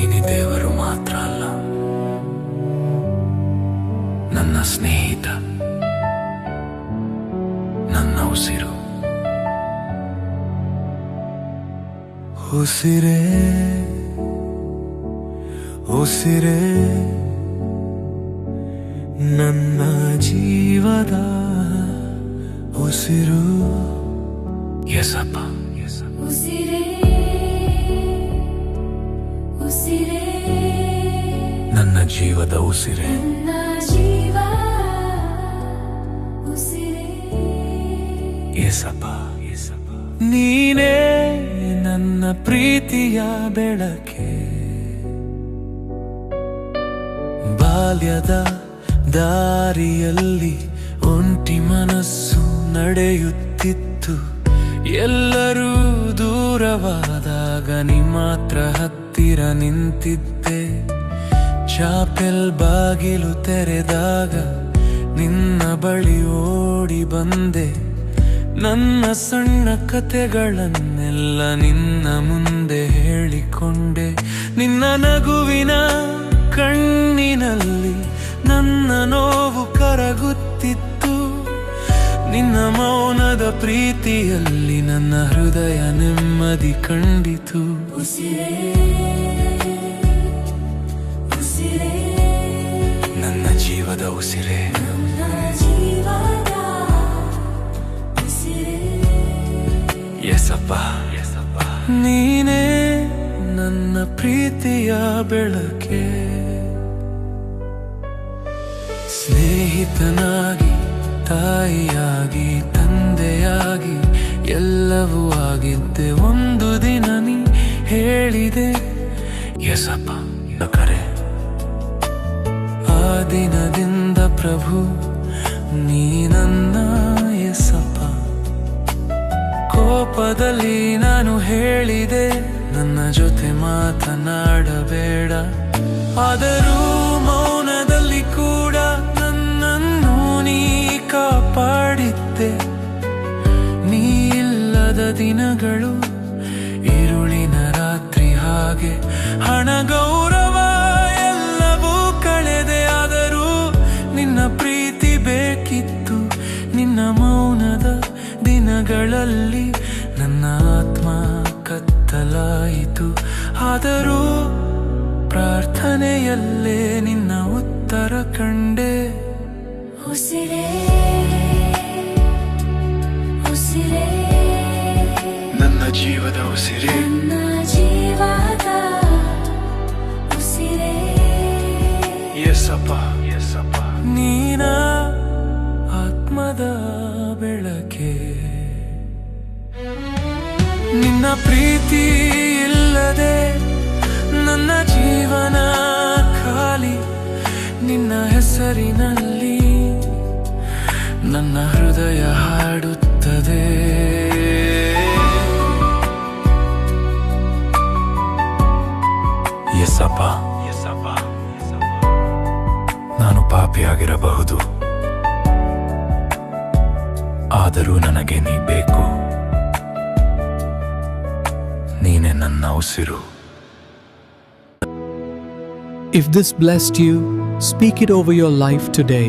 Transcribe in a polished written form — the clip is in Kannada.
ನೀನೇ ದೇವರು ಮಾತ್ರ ಅಲ್ಲ, ನನ್ನ ಸ್ನೇಹಿತ, ನನ್ನ ಉಸಿರು. ಉಸಿರೇ ಉಸಿರೇ ನನ್ನ ಜೀವದ ಉಸಿರು. ಯೇಸಪ್ಪ, ಉಸಿರೇ ಉಸಿರೇ ನನ್ನ ಜೀವದ ಉಸಿರೇ. ನನ್ನ ಜೀವ ಉಸಿರೇ. ಯೇಸಪ್ಪ, ನೀನೇ ನನ್ನ ಪ್ರೀತಿಯ ಬೆಳಕೆ. ಬಾಲ್ಯದ ದಾರಿಯಲ್ಲಿ ಒಂಟಿ ಮನಸ್ಸು ನಡೆಯುತ್ತಿತ್ತು. ಎಲ್ಲರೂ ದೂರವಾದಾಗ ನೀ ಮಾತ್ರ ಹತ್ತಿರ ನಿಂತಿದ್ದೆ. ಚಾಪೆಲ್ ಬಾಗಿಲು ತೆರೆದಾಗ ನಿನ್ನ ಬಳಿ ಓಡಿ ಬಂದೆ. ನನ್ನ ಸಣ್ಣ ಕತೆಗಳನ್ನೆಲ್ಲ ನಿನ್ನ ಮುಂದೆ ಹೇಳಿಕೊಂಡೆ. ನಿನ್ನ ನಗುವಿನ ಕಣ್ಣಿನಲ್ಲಿ ನನ್ನ ನೋವು ಕರಗುತ್ತಿತ್ತು. ನಿನ್ನ ಮೌನದ ಪ್ರೀತಿಯಲ್ಲಿ ನನ್ನ ಹೃದಯ ನೆಮ್ಮದಿ ಕಂಡಿತು. ಉಸಿರೇ ಉಸಿರೇ ನನ್ನ ಜೀವದ ಉಸಿರೇ. ನನ್ನ ಜೀವದ ಉಸಿರೇ. ಯೇಸಪ್ಪ, ನೀನೇ ನನ್ನ ಪ್ರೀತಿಯ ಬೆಳಕೆ. ಸ್ನೇಹಿತನಾಗಿ, ತಾಯಿಯಾಗಿ, ತಂದೆಯಾಗಿ ಎಲ್ಲವೂ ಆಗಿದ್ದೆ. ಒಂದು ದಿನ ನೀ ಹೇಳಿದೆ ಯೇಸಪ್ಪ ಕರೆ. ಆ ದಿನದಿಂದ ಪ್ರಭು ನೀ ನನ್ನ ಯೇಸಪ್ಪ. ಕೋಪದಲ್ಲಿ ನಾನು ಹೇಳಿದೆ ನನ್ನ ಜೊತೆ ಮಾತನಾಡಬೇಡ. ಆದರೂ ಮೌನದಲ್ಲಿ ಕೂಡ ನನ್ನನ್ನು ನೀ ಕಾಪಾಡಿದ್ದೆ. ನೀ ಇಲ್ಲದ ದಿನಗಳು ഇരുಳಿನ ರಾತ್ರಿ ಹಾಗೆ. ಹಣ ಗೌರವ ಎಲ್ಲವೂ ಕಳೆದೆ. ಆದರೂ ನಿನ್ನ ಪ್ರೀತಿ ಬೇಕಿತ್ತು. ನಿನ್ನ ಮೌನದ ದಿನಗಳಲ್ಲಿ ನನ್ನ ಆತ್ಮ ಕತ್ತಲಾಯಿತು. ಆದರೂ ಪ್ರಾರ್ಥನೆಯಲ್ಲೇ ನಿನ್ನ ಉತ್ತರ ಕಂಡೆ. ಉಸಿರೇ ಉಸಿರೇ ನನ್ನ ಜೀವದ ಉಸಿರೇ. ನನ್ನ ಜೀವದ ಉಸಿರೇ. ಯೇಸಪ್ಪ, ನೀನ ಆತ್ಮದ ಬೆಳಕೆ. ನಿನ್ನ ಪ್ರೀತಿ ಇಲ್ಲದೆ ನನ್ನ ಜೀವನ ಖಾಲಿ. ನಿನ್ನ ಹೆಸರಿನಲ್ಲಿ ನನ್ನ ಹೃದಯ ಹಾಡುತ್ತದೆ. ಯೇಸಪ್ಪ, ನಾನು ಪಾಪಿಯಾಗಿರಬಹುದು, ಆದರೂ ನನಗೆ ನೀ ಬೇಕು. ನೀನೇ ನನ್ನ ಉಸಿರು. If this blessed you, speak it over your life today.